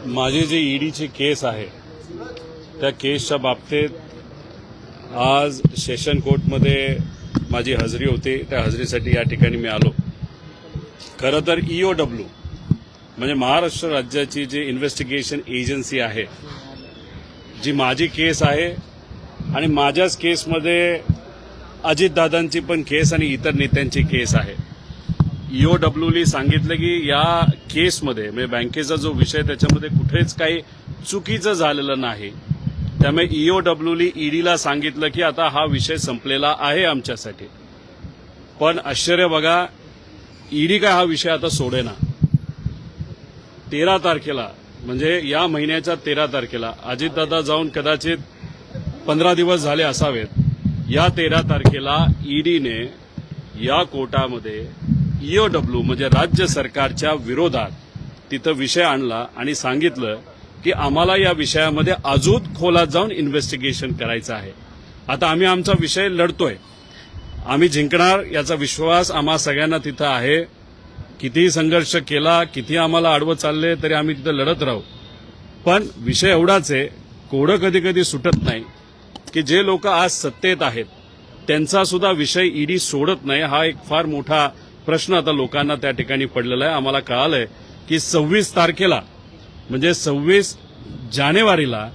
माझी जी ईडीची केस आहे त्या केसच्या बाबतीत आज सेशन कोर्टमध्ये माझी हजेरी होती. त्या हजेरीसाठी या ठिकाणी मी आलो. खरं तर ईओडब्ल्यू म्हणजे महाराष्ट्र राज्याची जी इन्व्हेस्टिगेशन एजन्सी आहे, जी माझी केस आहे आणि माझ्याच केसमध्ये अजितदादांची पण केस आणि इतर नेत्यांची केस आहे. ईओडब्ल्यूने सांगितलं की या केसमध्ये म्हणजे बँकेचा जो विषय त्याच्यामध्ये कुठेच काही चुकीचं झालेलं नाही. त्यामुळे ईओडब्ल्यूने ईडीला सांगितलं की आता हा विषय संपलेला आहे आमच्यासाठी. पण आश्चर्य बघा, ईडी काय हा विषय आता सोडेना. 13 तारखेला म्हणजे या महिन्याच्या 13 तारखेला अजितदादा जाऊन कदाचित 15 दिवस झाले असावेत. या 13 तारखेला ईडीने या कोर्टामध्ये ईओडब्ल्यू म्हणजे राज्य सरकारच्या विरोधात तिथं विषय आणला आणि सांगितलं की आम्हाला या विषयामध्ये अजून खोलात जाऊन इन्व्हेस्टिगेशन करायचं आहे. आता आम्ही आमचा विषय लढतोय, आम्ही जिंकणार याचा विश्वास आम्हा सगळ्यांना तिथं आहे. कितीही संघर्ष केला, किती आम्हाला आडवं चालले तरी आम्ही तिथं लढत राहू. पण विषय एवढाच आहे, कोडं कधी कधी सुटत नाही की जे लोक आज सत्तेत आहेत त्यांचा सुद्धा विषय ईडी सोडत नाही. हा एक फार मोठा प्रश्न आता लोकांना त्या ठिकाणी पडलेला आहे. आम्हाला कळालंय की 26 तारखेला म्हणजे 26 जानेवारीला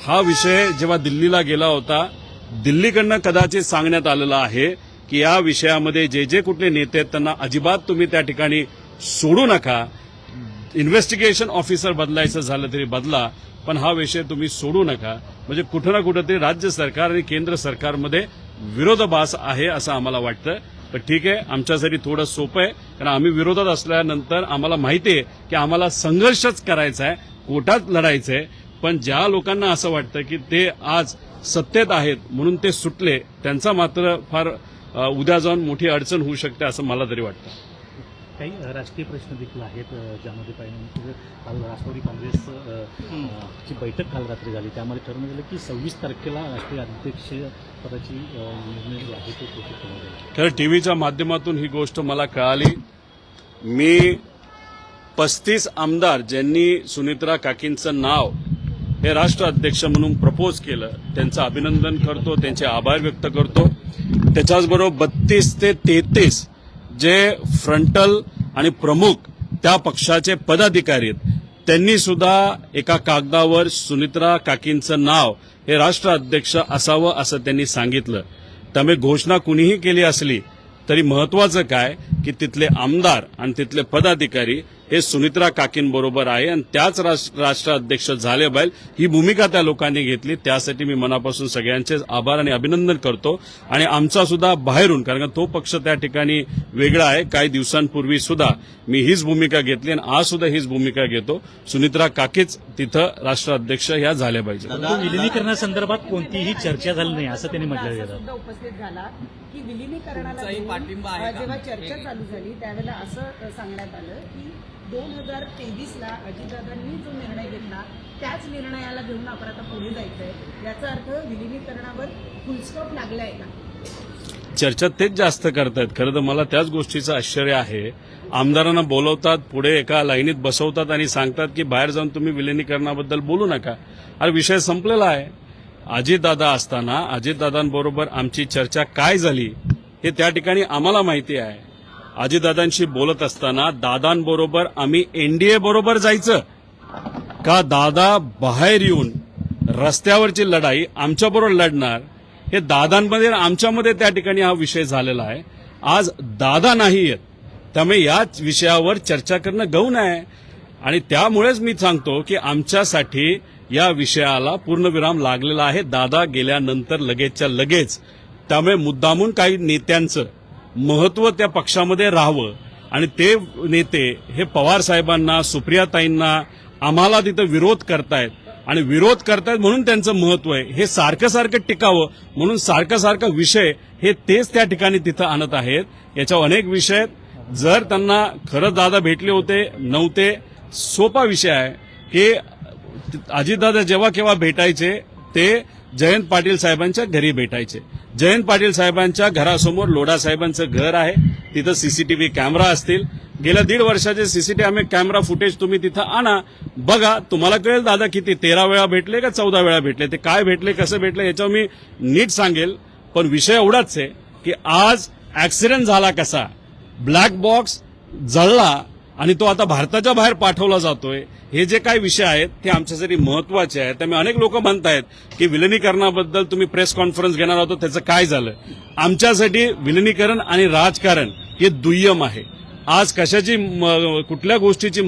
हा विषय जेव्हा दिल्लीला गेला होता, दिल्लीकडनं कदाचित सांगण्यात आलेलं आहे की या विषयामध्ये जे जे कुठले नेते आहेत त्यांना अजिबात तुम्ही त्या ठिकाणी सोडू नका. इन्व्हेस्टिगेशन ऑफिसर बदलायचं झालं तरी बदला, पण हा विषय तुम्ही सोडू नका. म्हणजे कुठं ना कुठंतरी राज्य सरकार आणि केंद्र सरकारमध्ये विरोधाभास आहे असं आम्हाला वाटतं. पण ठीक आहे, आमच्यासाठी थोडं सोपं आहे, कारण आम्ही विरोधात असल्यानंतर आम्हाला माहिती आहे की आम्हाला संघर्षच करायचा आहे, कोर्टात लढायचं आहे. पण ज्या लोकांना असं वाटतं की ते आज सत्तेत आहेत म्हणून ते सुटले, त्यांचा मात्र फार उद्या जाऊन मोठी अडचण होऊ शकते असं मला तरी वाटतं. काही राजकीय प्रश्न देखील आहेत, ज्यामध्ये पाहिजे काल राष्ट्रवादी काँग्रेसची बैठक काल रात्री झाली. त्यामध्ये ठरवण्यात आलं की 26 तारखेला राष्ट्रीय अध्यक्ष पदाची निर्णय जो आहे तो घोषित केला जाईल. खरं टीव्हीच्या माध्यमातून ही गोष्ट मला कळाली. मी 35 आमदार ज्यांनी सुनित्रा काकींचं नाव हे राष्ट्र अध्यक्ष म्हणून प्रपोज केलं त्यांचं अभिनंदन करतो, त्यांचे आभार व्यक्त करतो. त्याच्याचबरोबर 32 ते 33 जे फ्रंटल आणि प्रमुख त्या पक्षाचे पदाधिकारी आहेत त्यांनी सुद्धा एका कागदावर सुनित्रा काकींचं नाव हे राष्ट्र अध्यक्ष असावं असं त्यांनी सांगितलं. त्यामुळे घोषणा कुणीही केली असली तरी महत्वाचं काय की तिथले आमदार आणि तिथले पदाधिकारी हे सुनित्रा काकींबरोबर आहे आणि त्याच राष्ट्राध्यक्ष झाले पाहिजे ही भूमिका त्या लोकांनी घेतली. त्यासाठी मी मनापासून सगळ्यांचे आभार आणि अभिनंदन करतो. आणि आमचा सुद्धा बाहेरून, कारण तो पक्ष त्या ठिकाणी वेगळा आहे, काही दिवसांपूर्वी सुद्धा मी हीच भूमिका घेतली आणि आज सुद्धा हीच भूमिका घेतो. सुनित्रा काकीच तिथं राष्ट्राध्यक्ष ह्या झाल्या पाहिजे. विलिनीकरणासंदर्भात कोणतीही चर्चा झाली नाही असं त्यांनी म्हटलं गेलं. उपस्थित झाला की विलिनीकरणाला जेव्हा चर्चा चालू झाली त्यावेळेला असं सांगण्यात आलं की 2023ला अजितदादांनी जो निर्णय घेतला त्याच निर्णयाला घेऊन आपण आता पुढे जायचंय. याचा अर्थ विलिनीकरणावर फुलस्टॉप लागलाय का? चर्चा तेच जास्त करतायत. खरं तर मला त्याच गोष्टीचं आश्चर्य आहे. आमदारांना बोलवतात, पुढे एका लाईनीत बसवतात आणि सांगतात की बाहेर जाऊन तुम्ही विलिनीकरणाबद्दल बोलू नका. अरे विषय संपलेला आहे. अजितदादा असताना अजितदादांबरोबर आमची चर्चा काय झाली हे त्या ठिकाणी आम्हाला माहिती आहे. अजितदादांशी बोलत असताना दादांबरोबर आम्ही एनडीए बरोबर जायचं का दादा बाहेर येऊन रस्त्यावरची लढाई आमच्याबरोबर लढणार, हे दादांमध्ये आमच्यामध्ये त्या ठिकाणी हा विषय झालेला आहे. आज दादा नाही आहेत, त्यामुळे याच विषयावर चर्चा करणं गौण आहे. आणि त्यामुळेच मी सांगतो की आमच्यासाठी या विषयाला पूर्णविराम लागलेला आहे दादा गेल्यानंतर लगेचच्या लगेच. त्यामुळे मुद्दामून काही नेत्यांचं महत्व त्या पक्षामध्ये राहावं आणि ते नेते हे पवार साहेबांना, सुप्रियाताईंना, आम्हाला तिथं विरोध करतायत आणि विरोध करतायत म्हणून त्यांचं महत्व आहे हे सारखं सारखं टिकावं म्हणून सारखं सारखं विषय हे तेच त्या ठिकाणी तिथं आणत आहेत. याच्यावर अनेक विषय आहेत. जर त्यांना खरंच दादा भेटले होते नव्हते, सोपा विषय आहे की अजितदादा जेव्हा केव्हा भेटायचे ते जयंत पाटील साहेबांच्या घरी भेटायचे. जयंत पाटील साहेबांच्या घरासमोर लोढा साहेबांचं घर आहे, तिथं सीसीटीव्ही कॅमेरा असतील. गेल्या 1.5 वर्षाचे सीसीटीव्ही कॅमेरा फुटेज तुम्ही तिथं आणा, बघा, तुम्हाला कळेल दादा किती 13 वेळा भेटले का 14 वेळा भेटले, ते काय भेटले कसं भेटले याच्यावर मी नीट सांगेल. पण विषय एवढाच आहे की आज ऍक्सिडेंट झाला कसा, ब्लॅक बॉक्स जळला आणि तो आता भारताच्या बाहेर पाठवला जातोय, हे जे काही विषय आहेत ते आमच्यासाठी महत्वाचे आहेत. त्यामुळे अनेक लोक म्हणतायत की विलिनीकरणाबद्दल तुम्ही प्रेस कॉन्फरन्स घेणार होतो, त्याचं काय झालं. आमच्यासाठी विलिनीकरण आणि राजकारण हे दुय्यम आहे. आज कशाची कुठल्या गोष्टीचं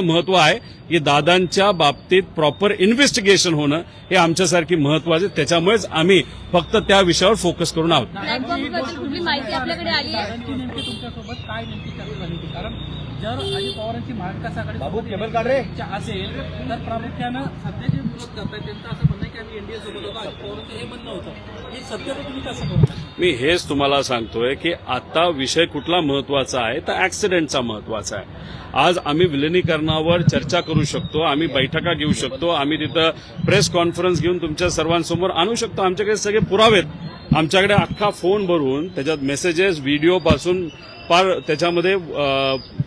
महत्व आहे हे दादांच्या बाबतीत प्रॉपर इन्व्हेस्टिगेशन होणं हे आमच्यासाठी महत्वाचं आहे. त्याच्यामुळेच आम्ही फक्त त्या विषयावर फोकस करून आहोत. ब्लॅक बॉक्सबद्दल कुठली माहिती आपल्याकडे आली आहे? नेमकी तुमच्यासोबत काय नेमकी चर्चा झाली होती? कारण जर अजित पवारांची महाविकास आघाडी इच्छा असेल तर प्रामुख्यानं सध्या जे विरोध करतायत त्यांचं असं म्हणणं आहे की आम्ही एनडीए सोबत होतो, अजित पवारांचं हे म्हणणं होतं. हे सत्य तर तुम्ही कसं करता? मी हेच तुम्हाला सांगतोय की आता विषय कुठला महत्वाचा आहे तर ऍक्सिडेंटचा महत्वाचा आहे. आज आम्ही विलिनीकरणावर चर्चा करू शकतो, आम्ही बैठका घेऊ शकतो, आम्ही तिथं प्रेस कॉन्फरन्स घेऊन तुमच्या सर्वांसमोर आणू शकतो. आमच्याकडे सगळे पुरावेत, आमच्याकडे अख्खा फोन भरून त्याच्यात मेसेजेस व्हिडिओ पासून पार त्याच्यामध्ये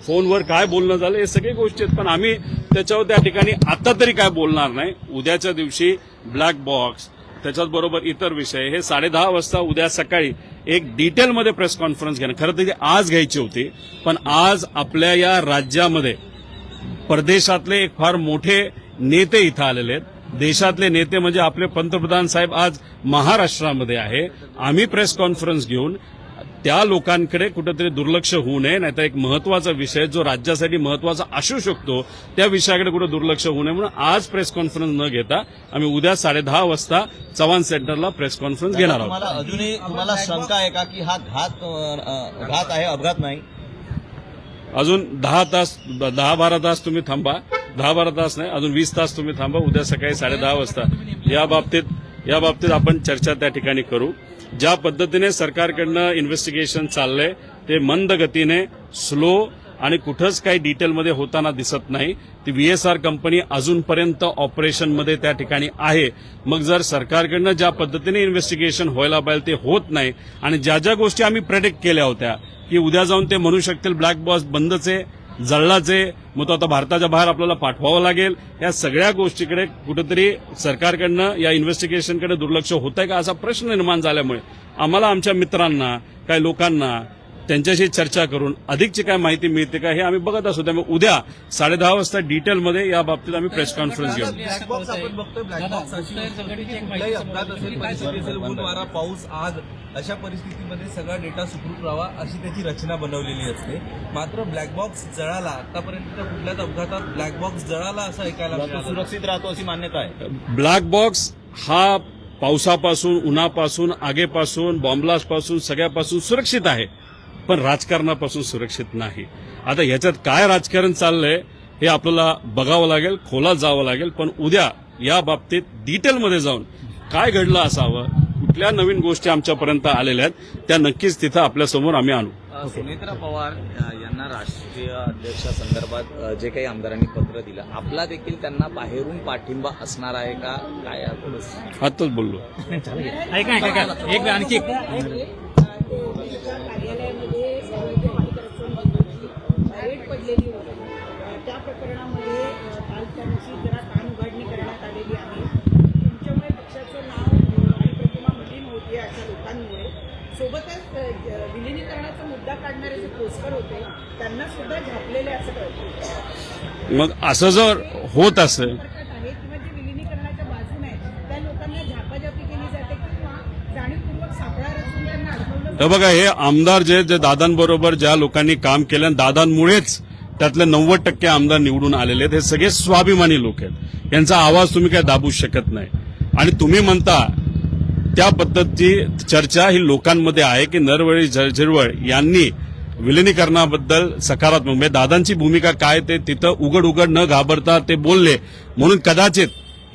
फोनवर काय बोलणं झालं हे सगळे गोष्टी आहेत. पण आम्ही त्याच्यावर त्या ठिकाणी आता तरी काय बोलणार नाही. उद्याच्या दिवशी ब्लॅक बॉक्स त्याच्याच बरोबर इतर विषय हे 10:30 वाजता उद्या सकाळी एक डिटेलमध्ये प्रेस कॉन्फरन्स घेणं खरं तर आज घ्यायची होती. पण आज आपल्या या राज्यामध्ये परदेशातले एक फार मोठे नेते इथं आलेले आहेत. देशातले नेते म्हणजे आपले पंतप्रधान साहेब आज महाराष्ट्रामध्ये आहे. आम्ही प्रेस कॉन्फरन्स घेऊन त्या लोकांकडे कुठेतरी दुर्लक्ष होऊ नये, नाहीतर एक महत्वाचा विषय जो राज्यासाठी महत्वाचा असू शकतो त्या विषयाकडे कुठे दुर्लक्ष होऊ नये म्हणून आज प्रेस कॉन्फरन्स न घेता आम्ही उद्या 10:30 वाजता चव्हाण सेंटरला प्रेस कॉन्फरन्स घेणार आहोत. अजूनही तुम्हाला शंका आहे का की हा घात आहे, अपघात नाही? अजून 10-12 तास तुम्ही थांबा, 10-12 तास नाही, अजून 20 तास तुम्ही थांबा. उद्या सकाळी 10:30 वाजता या बाबतीत आपण चर्चा त्या ठिकाणी करू. ज्या पद्धतीने सरकारकडनं इन्व्हेस्टिगेशन चाललंय ते मंद गतीने, स्लो आणि कुठंच काही डिटेलमध्ये होताना दिसत नाही. ती VSR कंपनी अजूनपर्यंत ऑपरेशनमध्ये त्या ठिकाणी आहे. मग जर सरकारकडनं ज्या पद्धतीने इन्व्हेस्टिगेशन व्हायला पाहिजे ते होत नाही आणि ज्या ज्या गोष्टी आम्ही प्रेडिक्ट केल्या होत्या की उद्या जाऊन ते म्हणू शकतील ब्लॅक बॉक्स बंदच आहे, जळलाच आहे, मग तो आता भारताच्या बाहेर आपल्याला पाठवावं लागेल, या सगळ्या गोष्टीकडे कुठेतरी सरकारकडनं या इन्व्हेस्टिगेशनकडे दुर्लक्ष होत आहे का असा प्रश्न निर्माण झाल्यामुळे आम्हाला आमच्या मित्रांना काही लोकांना त्यांच्याशी चर्चा करून अधिकची काय माहिती मिळते का हे आम्ही बघत असू. त्यामुळे उद्या 10:30 वाजता डिटेलमध्ये या बाबतीत आम्ही प्रेस कॉन्फरन्स घेऊ. ब्लॅक बॉक्स आपण बघतोय, ब्लॅक बॉक्स कुठलाही अपघात असेल, परिस्थिती असेल, ऊन वारा पाऊस आग अशा परिस्थितीमध्ये सगळा डेटा सुखरूप राहावा अशी त्याची रचना बनवलेली असते. मात्र ब्लॅक बॉक्स जळाला, आतापर्यंत कुठल्याच अपघातात ब्लॅक बॉक्स जळाला असं ऐकायला मिळालं. सुरक्षित राहतो अशी मान्यता आहे. ब्लॅक बॉक्स हा पावसापासून, उन्हापासून, आगेपासून, बॉम्बलास्टपासून सगळ्यापासून सुरक्षित आहे, पण राजकारणापासून सुरक्षित नाही. आता ह्याच्यात काय राजकारण चाललंय हे आपल्याला बघावं लागेल, खोलात जावं लागेल. पण उद्या या बाबतीत डिटेलमध्ये जाऊन काय घडलं असावं, कुठल्या नवीन गोष्टी आमच्यापर्यंत आलेल्या आहेत त्या नक्कीच तिथं आपल्यासमोर आम्ही आणू. सुनेत्रा पवार यांना राष्ट्रीय अध्यक्षासंदर्भात जे काही आमदारांनी पत्र दिलं, आपला देखील त्यांना बाहेरून पाठिंबा असणार आहे का काय? आताच बोललो. एक आणखी कार्यालयामध्ये रेड पडलेली होती, त्या प्रकरणामध्ये काल त्यांची जरा कान उघडणी करण्यात आलेली आहे. तुमच्यामुळे पक्षाचं नाव आणि प्रतिमा मलिन होती अशा लोकांमुळे. सोबतच विलिनीकरणाचा मुद्दा काढणारे जे पोस्टर होते त्यांना सुद्धा झापलेले असं कळतं. मग असं जर होत असेल आहे किंवा जे विलिनीकरणाच्या बाजूने आहेत त्या लोकांना झापाझापी केली जाते किंवा जाणीवपूर्वक सापळा रचून त्यांना अडकवलं. तर बघा, हे आमदार जे दादांबरोबर ज्या लोकांनी काम केलं, दादांमुळेच त्यातले 90% आमदार निवडून आलेले आहेत. हे सगळे स्वाभिमानी लोक आहेत, यांचा आवाज तुम्ही काय दाबू शकत नाही. आणि तुम्ही म्हणता त्या पद्धतीची चर्चा ही लोकांमध्ये आहे की नरवळी झिरवळ यांनी विलिनीकरणाबद्दल सकारात्मक, म्हणजे दादांची भूमिका काय ते तिथं उघड न घाबरता ते बोलले म्हणून कदाचित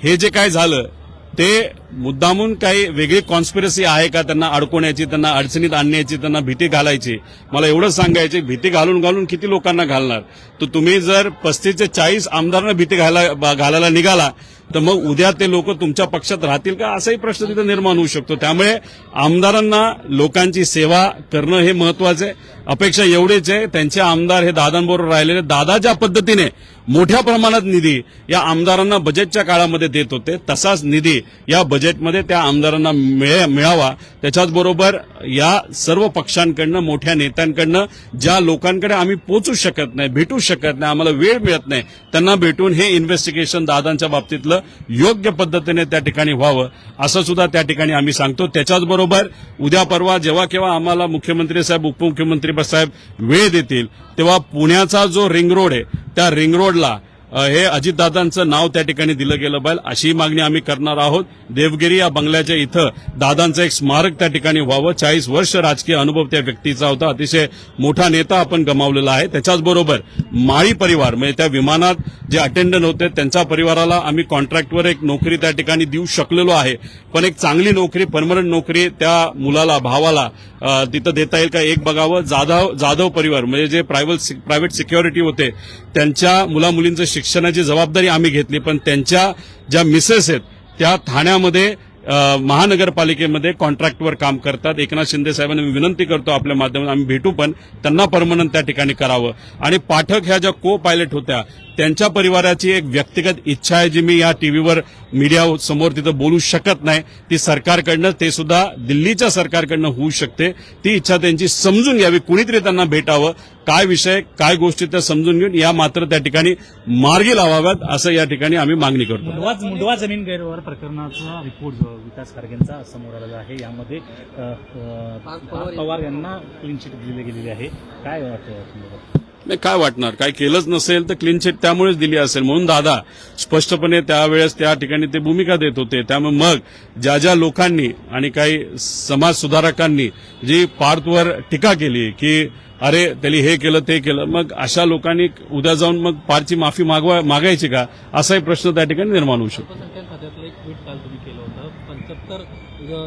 हे जे काय झालं ते मुद्दामून काही वेगळी कॉन्स्पिरसी आहे का त्यांना अडकवण्याची, त्यांना अडचणीत आणण्याची, त्यांना भीती घालायची? मला एवढं सांगायची, भीती घालून घालून किती लोकांना घालणार? तर तुम्ही जर 35 ते 40 आमदारांना भीती घालायला निघाला तर मग उद्या ते लोक तुमच्या पक्षात राहतील का, असाही प्रश्न तिथे निर्माण होऊ शकतो. त्यामुळे आमदारांना लोकांची सेवा करणं हे महत्वाचं आहे. अपेक्षा एवढीच आहे, त्यांचे आमदार हे दादांबरोबर राहिलेले, दादा ज्या पद्धतीने मोठ्या प्रमाणात निधी या आमदारांना बजेटच्या काळामध्ये देत होते, तसाच निधी या बजेटमध्ये त्या आमदारांना मिळावा. त्याच्याचबरोबर या सर्व पक्षांकडनं, मोठ्या नेत्यांकडनं ज्या लोकांकडे आम्ही पोहोचू शकत नाही, भेटू शकत नाही, आम्हाला वेळ मिळत नाही, त्यांना भेटून हे इन्व्हेस्टिगेशन दादांच्या बाबतीतलं योग्य पद्धतीने त्या ठिकाणी व्हावं असं सुद्धा त्या ठिकाणी आम्ही सांगतो. त्याच्याचबरोबर उद्या परवा जेव्हा केव्हा आम्हाला मुख्यमंत्री साहेब, उपमुख्यमंत्री साहेब वेळ देतील तेव्हा पुण्याचा जो रिंग रोड आहे त्या रिंग रोडला हे अजितदादांचं नाव त्या ठिकाणी दिलं गेलं पाहिजे, अशी मागणी आम्ही करणार आहोत. देवगिरी या बंगल्याच्या इथं दादांचं एक स्मारक त्या ठिकाणी व्हावं. 40 वर्ष राजकीय अनुभव त्या व्यक्तीचा होता, अतिशय मोठा नेता आपण गमावलेला आहे. त्याच्याचबरोबर माळी परिवार म्हणजे त्या विमानात जे अटेंडंट होते त्यांच्या परिवाराला आम्ही कॉन्ट्रॅक्टवर एक नोकरी त्या ठिकाणी देऊ शकलेलो आहे, पण एक चांगली नोकरी, परमनंट नोकरी त्या मुलाला, भावाला तिथं देता येईल का एक बघावं. जाधव परिवार म्हणजे जे प्रायव्हेट सिक्युरिटी होते त्यांच्या मुलामुलींचं शिक्षणाची जबाबदारी आम्ही घेतली, पण त्यांच्या ज्या मिसेस आहेत त्या ठाण्यामध्ये महानगरपालिकेमध्ये कॉन्ट्रॅक्टवर काम करतात. एकनाथ शिंदे साहेबांना मी विनंती करतो आपल्या माध्यमातून आम्ही भेटू, पण त्यांना परमनंट त्या ठिकाणी करावं. आणि पाठक ह्या ज्या को पायलट होत्या त्यांच्या परिवाराची एक व्यक्तिगत इच्छा आहे जी मी या टीव्हीवर मीडिया समोर तिथं बोलू शकत नाही, ती सरकारकडनं, ते सुद्धा दिल्लीच्या सरकारकडनं होऊ शकते. ती इच्छा त्यांची समजून घ्यावी, कुणीतरी त्यांना भेटावं, काय विषय, काय गोष्टी त्या समजून घेऊन या मात्र त्या ठिकाणी मार्गी लावाव्यात असं या ठिकाणी आम्ही मागणी करतो. मुंडवा जमीन गैरव्यवहार प्रकरणाचा रिपोर्ट विकास खारगेंचा समोर आलेला आहे. यामध्ये पवार यांना क्लीन चिट दिली गेलेली आहे. काय वाटतं? नाही, काय वाटणार, काय केलंच नसेल तर क्लीन चिट त्यामुळेच दिली असेल म्हणून दादा स्पष्टपणे त्यावेळेस त्या ठिकाणी ते भूमिका देत होते. त्यामुळे मग ज्या लोकांनी आणि काही समाज सुधारकांनी जी पार्थवर टीका केली की अरे त्यांनी हे केलं ते केलं, मग अशा लोकांनी उद्या जाऊन मग पारची माफी मागायची का, असाही प्रश्न त्या ठिकाणी निर्माण होऊ शकतो. अल्पसंख्याक खात्यातलं एक ट्विट काल तुम्ही केलं होतं. 75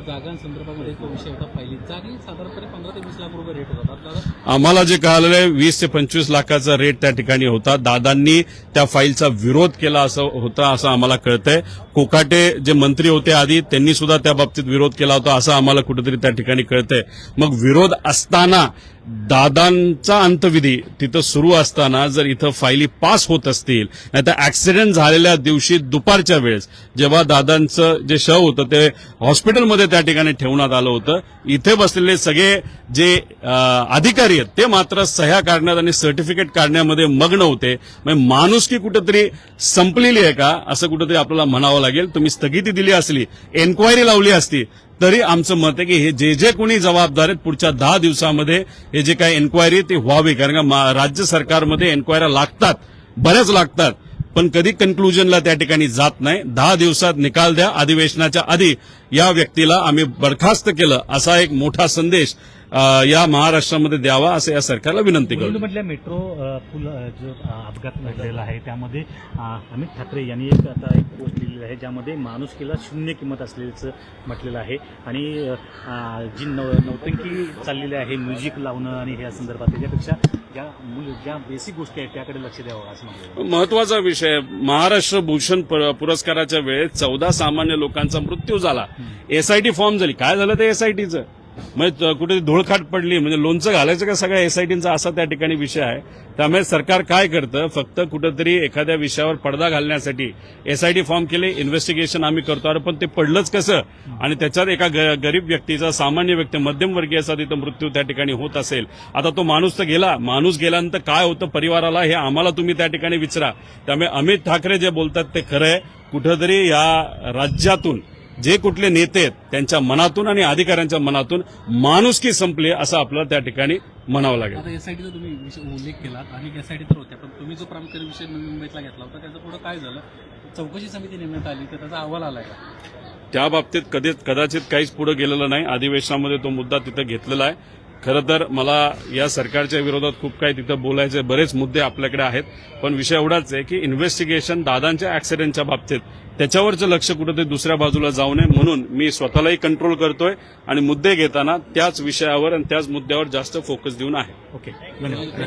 जागांसंदर्भामध्ये एक विषय होता. पहिली जागी साधारणपणे 15 ते 20 लाख रुपये रेट होता. आम्हाला जे कळालेलं आहे 20 ते 25 लाखाचा रेट त्या ठिकाणी होता. दादांनी त्या फाईलचा विरोध केला असं होता असं आम्हाला कळतंय. कोकाटे जे मंत्री होते आधी त्यांनी सुद्धा त्या बाबतीत विरोध केला होता असं आम्हाला कुठेतरी त्या ठिकाणी कळतंय. मग विरोध असताना दादांचा अंतविधी तिथं सुरू असताना जर इथं फायली पास होत असतील, नाहीतर ऍक्सिडेंट झालेल्या दिवशी दुपारच्या वेळेस जेव्हा दादांचं जे शव होतं ते हॉस्पिटलमध्ये त्या ठिकाणी ठेवण्यात आलं होतं, इथे बसलेले सगळे जे अधिकारी आहेत ते मात्र सह्या काढण्यात आणि सर्टिफिकेट काढण्यामध्ये मग्न होते. म्हणजे माणुसकी कुठेतरी संपलेली आहे का असं कुठेतरी आपल्याला म्हणावं लागेल. तुम्ही स्थगिती दिली असली, एन्क्वायरी लावली असती तरी आमचं मत आहे की हे जे कोणी जबाबदार आहेत पुढच्या 10 दिवसामध्ये हे जे काही एन्क्वायरी ती व्हावी. कारण का राज्य सरकारमध्ये एन्क्वायऱ्या लागतात, बऱ्याच लागतात, पण कधी कन्क्लुजनला त्या ठिकाणी जात नाही. 10 दिवसात निकाल द्या. अधिवेशनाच्या आधी या व्यक्तीला आम्ही बरखास्त केलं असा एक मोठा संदेश या महाराष्ट्रामध्ये द्यावा असं या सरकारला विनंती करतो. मधल्या मेट्रो पूल जो अपघात घडलेला आहे त्यामध्ये अमित ठाकरे यांनी आता एक पोस्ट लिहिलेली आहे ज्यामध्ये माणुसकीला शून्य किंमत असल्याचं म्हटलेलं आहे. आणि जी नौटंकी चाललेली आहे, म्युझिक लावणं आणि ह्या संदर्भात त्याच्यापेक्षा ज्या बेसिक गोष्टी आहेत त्याकडे लक्ष द्यावं असं म्हटलं. महत्वाचा विषय, महाराष्ट्र भूषण पुरस्काराच्या वेळेस 14 सामान्य लोकांचा मृत्यू झाला. एसआयटी फॉर्म झाली. काय झालं ते एसआयटीचं? म्हणजे कुठेतरी धुळखाट पडली, म्हणजे लोणचं घालायचं का सगळ्या एसआयटींचा असा त्या ठिकाणी विषय आहे. त्यामुळे सरकार काय करतं, फक्त कुठेतरी एखाद्या विषयावर पडदा घालण्यासाठी एसआयटी फॉर्म केले, इन्व्हेस्टिगेशन आम्ही करतो. अरे पण ते पडलंच कसं? आणि त्याच्यात एका गरीब व्यक्तीचा, सामान्य व्यक्ती, मध्यमवर्गीयाचा तिथं मृत्यू त्या ठिकाणी होत असेल. आता तो माणूस तर गेला, माणूस गेल्यानंतर काय होतं परिवाराला हे आम्हाला तुम्ही त्या ठिकाणी विचारा. त्यामुळे अमित ठाकरे जे बोलतात ते खरं आहे. कुठेतरी या राज्यातून जे कुठले नेते आहेत त्यांच्या मनातून आणि अधिकाऱ्यांच्या मनातून माणुसकी संपली असं आपल्याला त्या ठिकाणी म्हणावं लागेल. आता एसआयटीचा तुम्ही उल्लेख केला आणि एसआयटी तर होत्या, पण तुम्ही जो प्रामुख्याने विषय नवी मुंबईतला घेतला होता त्याचं पुढे काय झालं? चौकशी समिती नेमण्यात आली तर त्याचा अहवाल आलाय का? त्या बाबतीत कदाचित काहीच पुढे गेलेलं नाही. अधिवेशनामध्ये तो मुद्दा तिथं घेतलेला आहे. खरं तर मला या सरकारच्या विरोधात खूप काही तिथं बोलायचे बरेच मुद्दे आपल्याकडे आहेत, पण विषय एवढाच आहे की इन्व्हेस्टिगेशन दादांच्या ऍक्सिडेंटच्या बाबतीत त्याच्यावरचं लक्ष कुठेतरी दुसऱ्या बाजूला जाऊ नये म्हणून मी स्वतःलाही कंट्रोल करतोय आणि मुद्दे घेताना त्याच विषयावर आणि त्याच मुद्द्यावर जास्त फोकस देऊन आहे. ओके, धन्यवाद.